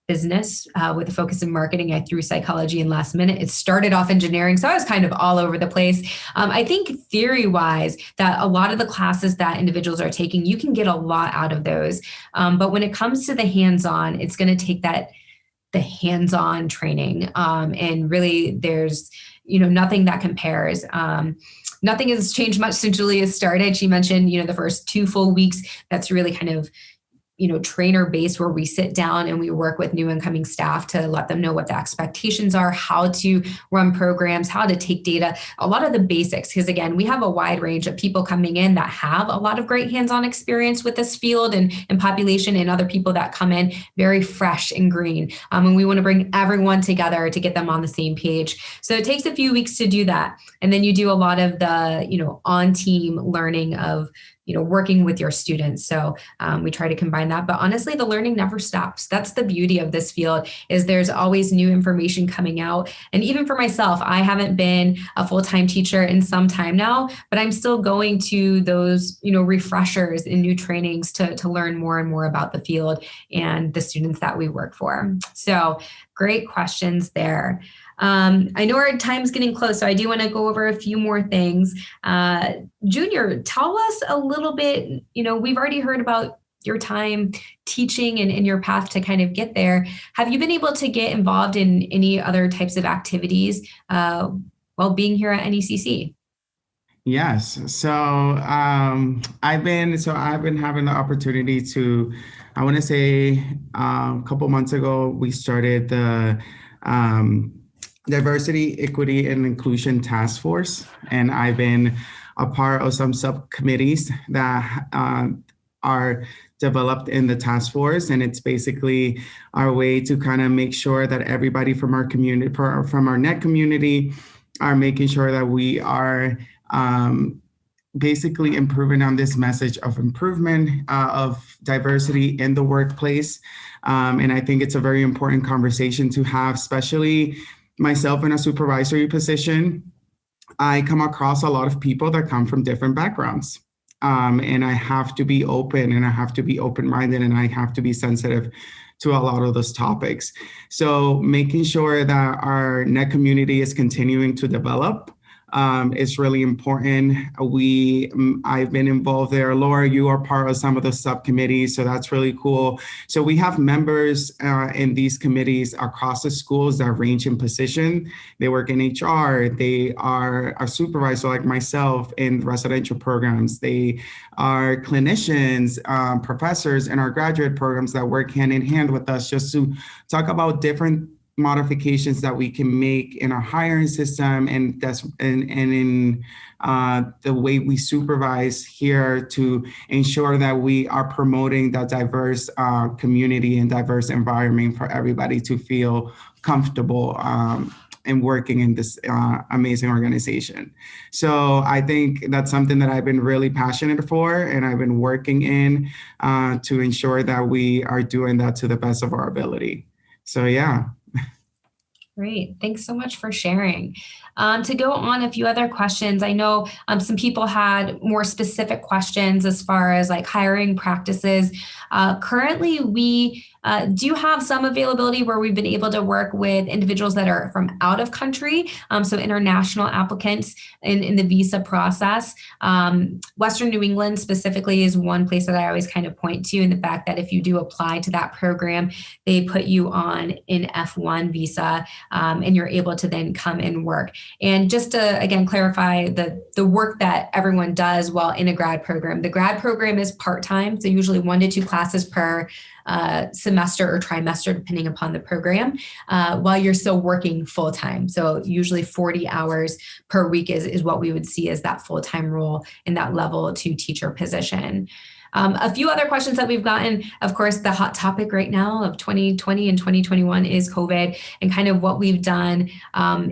business with a focus in marketing. I threw psychology in last minute. It started off engineering, so I was kind of all over the place. I think theory-wise that a lot of the classes that individuals are taking, you can get a lot out of those. But when it comes to the hands-on, it's going to take the hands-on training. And really there's, nothing that compares. Nothing has changed much since Julia started. She mentioned, the first 2 full weeks, that's really kind of trainer based, where we sit down and we work with new incoming staff to let them know what the expectations are, how to run programs, how to take data, a lot of the basics. Because again, we have a wide range of people coming in that have a lot of great hands-on experience with this field and population, and other people that come in very fresh and green. And we want to bring everyone together to get them on the same page. So it takes a few weeks to do that. And then you do a lot of the, on-team learning of working with your students. So we try to combine that, but honestly, the learning never stops. That's the beauty of this field, is there's always new information coming out. And even for myself, I haven't been a full-time teacher in some time now, but I'm still going to those, refreshers and new trainings to learn more and more about the field and the students that we work for. So great questions there. I know our time's getting close, so I do want to go over a few more things. Junior, tell us a little bit, we've already heard about your time teaching and your path to kind of get there. Have you been able to get involved in any other types of activities while being here at NECC? Yes. So I've been having the opportunity to, I want to say a couple months ago, we started the Diversity, Equity, and Inclusion Task Force. And I've been a part of some subcommittees that are developed in the task force. And it's basically our way to kind of make sure that everybody from our community, from our NEC community, are making sure that we are basically improving on this message of improvement of diversity in the workplace. And I think it's a very important conversation to have, especially myself in a supervisory position. I come across a lot of people that come from different backgrounds. And I have to be open, and I have to be open-minded, and I have to be sensitive to a lot of those topics. So making sure that our NEC community is continuing to develop is really important. I've been involved there. Laura, you are part of some of the subcommittees, so that's really cool. So we have members in these committees across the schools that range in position. They work in HR. They are a supervisor like myself in residential programs. They are clinicians, professors in our graduate programs that work hand in hand with us just to talk about different modifications that we can make in our hiring system and in the way we supervise here to ensure that we are promoting that diverse community and diverse environment for everybody to feel comfortable and working in this amazing organization. So I think that's something that I've been really passionate for, and I've been working in to ensure that we are doing that to the best of our ability. So yeah. Great. Thanks so much for sharing. To go on a few other questions, I know some people had more specific questions as far as like hiring practices. Currently, we do have some availability where we've been able to work with individuals that are from out of country, so international applicants in the visa process. Western New England specifically is one place that I always kind of point to, in the fact that if you do apply to that program, they put you on an F1 visa, and you're able to then come and work. And just to, again, clarify the work that everyone does while in a grad program, the grad program is part-time, so usually 1 to 2 classes per semester or trimester, depending upon the program, while you're still working full-time. So usually 40 hours per week is what we would see as that full-time role in that level 2 teacher position. A few other questions that we've gotten, of course, the hot topic right now of 2020 and 2021 is COVID, and kind of what we've done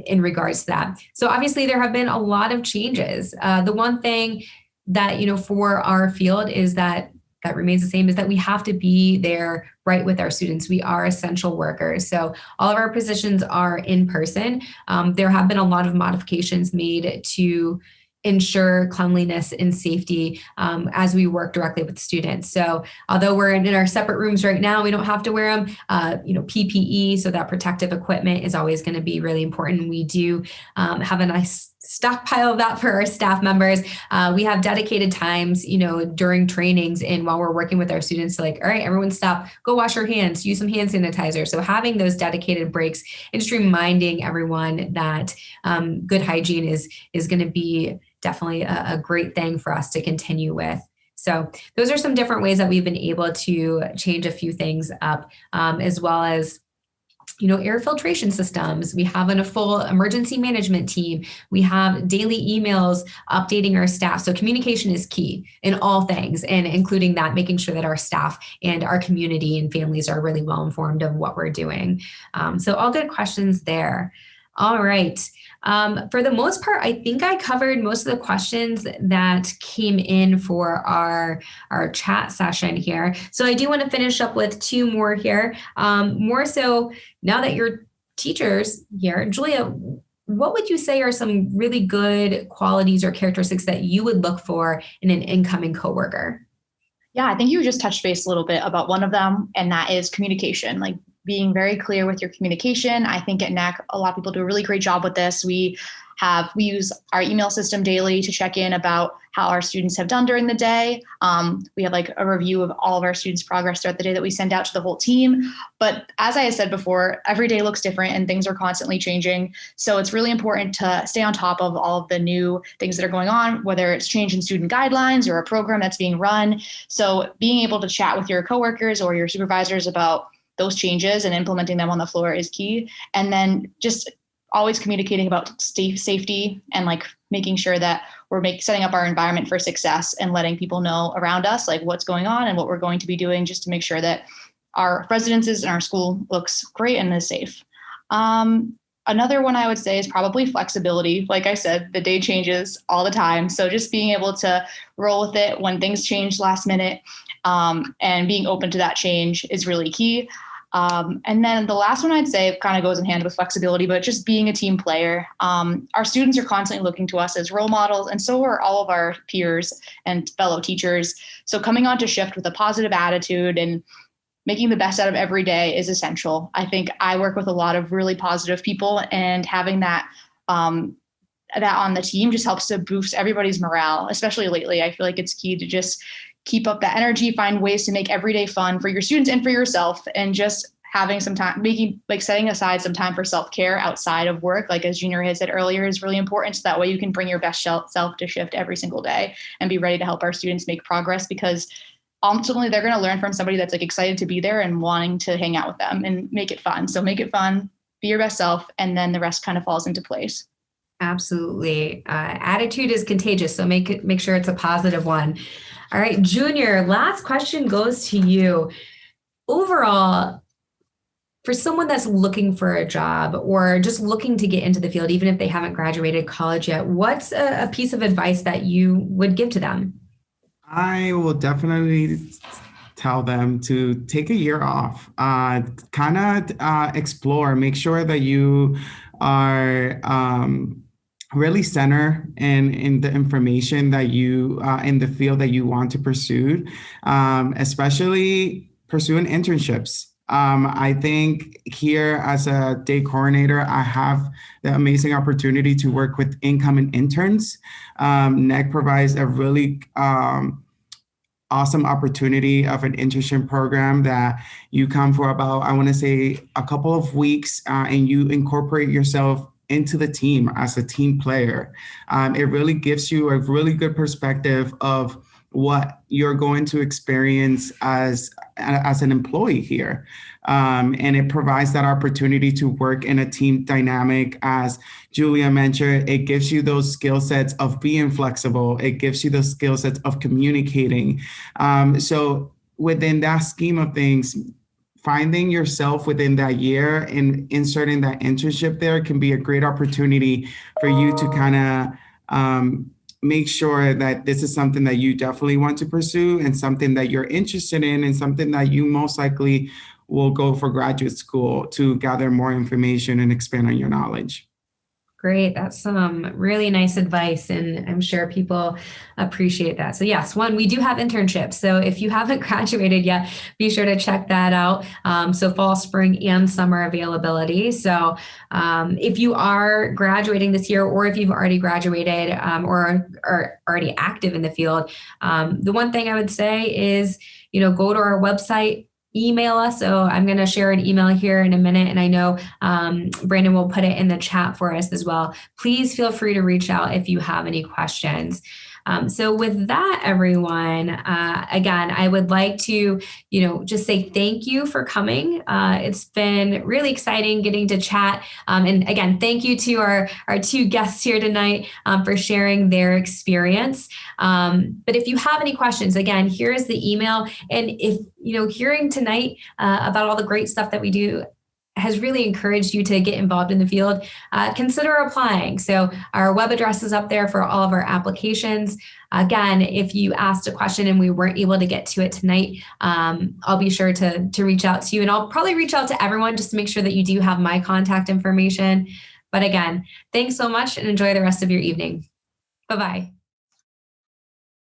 in regards to that. So obviously there have been a lot of changes. The one thing that, for our field is that remains the same, is that we have to be there right with our students. We are essential workers. So all of our positions are in person. There have been a lot of modifications made to ensure cleanliness and safety as we work directly with students. So although we're in our separate rooms right now, we don't have to wear them. PPE, so that protective equipment, is always going to be really important. We do have a nice stockpile of that for our staff members. We have dedicated times, during trainings and while we're working with our students to, like, all right, everyone stop, go wash your hands, use some hand sanitizer. So having those dedicated breaks and just reminding everyone that good hygiene is going to be definitely a great thing for us to continue with. So those are some different ways that we've been able to change a few things up, as well as air filtration systems. We have a full emergency management team. We have daily emails updating our staff. So communication is key in all things, and including that, making sure that our staff and our community and families are really well informed of what we're doing. So all good questions there. All right. For the most part, I think I covered most of the questions that came in for our chat session here. So I do want to finish up with 2 more here. More so, now that you're teachers here, Julia, what would you say are some really good qualities or characteristics that you would look for in an incoming coworker? Yeah, I think you just touched base a little bit about one of them, and that is communication. Like, being very clear with your communication. I think at NEC, a lot of people do a really great job with this. We use our email system daily to check in about how our students have done during the day. We have like a review of all of our students' progress throughout the day that we send out to the whole team. But as I had said before, every day looks different and things are constantly changing. So it's really important to stay on top of all of the new things that are going on, whether it's change in student guidelines or a program that's being run. So being able to chat with your coworkers or your supervisors about those changes and implementing them on the floor is key. And then just always communicating about safety and like making sure that we're setting up our environment for success and letting people know around us like what's going on and what we're going to be doing, just to make sure that our residences and our school looks great and is safe. Another one I would say is probably flexibility. Like I said, the day changes all the time. So just being able to roll with it when things change last minute, and being open to that change is really key. And then the last one I'd say kind of goes in hand with flexibility, but just being a team player. Our students are constantly looking to us as role models, and so are all of our peers and fellow teachers. So coming onto shift with a positive attitude and making the best out of every day is essential. I think I work with a lot of really positive people, and having that that on the team just helps to boost everybody's morale, especially lately. I feel like it's key to just keep up that energy, find ways to make every day fun for your students and for yourself, and just having some time, setting aside some time for self-care outside of work, like as Junior had said earlier, is really important. So that way you can bring your best self to shift every single day and be ready to help our students make progress, because ultimately they're going to learn from somebody that's like excited to be there and wanting to hang out with them and make it fun. So make it fun, be your best self, and then the rest kind of falls into place. Absolutely. Attitude is contagious. So make sure it's a positive one. All right, Junior, last question goes to you. Overall, for someone that's looking for a job or just looking to get into the field, even if they haven't graduated college yet, what's a piece of advice that you would give to them? I will definitely tell them to take a year off, explore, make sure that you are really center in the information that you, in the field that you want to pursue, especially pursuing internships. I think here as a day coordinator, I have the amazing opportunity to work with incoming interns. NECC provides a really awesome opportunity of an internship program that you come for about, I want to say, a couple of weeks, and you incorporate yourself into the team as a team player. It really gives you a really good perspective of what you're going to experience as an employee here. And it provides that opportunity to work in a team dynamic. As Julia mentioned, it gives you those skill sets of being flexible. It gives you the skill sets of communicating. So within that scheme of things, finding yourself within that year and inserting that internship there can be a great opportunity for you to kind of make sure that this is something that you definitely want to pursue and something that you're interested in and something that you most likely will go for graduate school to gather more information and expand on your knowledge. Great. That's some really nice advice, and I'm sure people appreciate that. So yes, one, we do have internships. So if you haven't graduated yet, be sure to check that out. So fall, spring, and summer availability. So if you are graduating this year, or if you've already graduated or are already active in the field, the one thing I would say is, go to our website, email us. So I'm going to share an email here in a minute, and I know Brandon will put it in the chat for us as well. Please feel free to reach out if you have any questions. So with that, everyone, again, I would like to, just say thank you for coming. It's been really exciting getting to chat. And again, thank you to our two guests here tonight for sharing their experience. But if you have any questions, again, here is the email. And if, hearing tonight about all the great stuff that we do has really encouraged you to get involved in the field, consider applying. So our web address is up there for all of our applications. Again, if you asked a question and we weren't able to get to it tonight, I'll be sure to reach out to you, and I'll probably reach out to everyone just to make sure that you do have my contact information. But again, thanks so much and enjoy the rest of your evening. Bye-bye.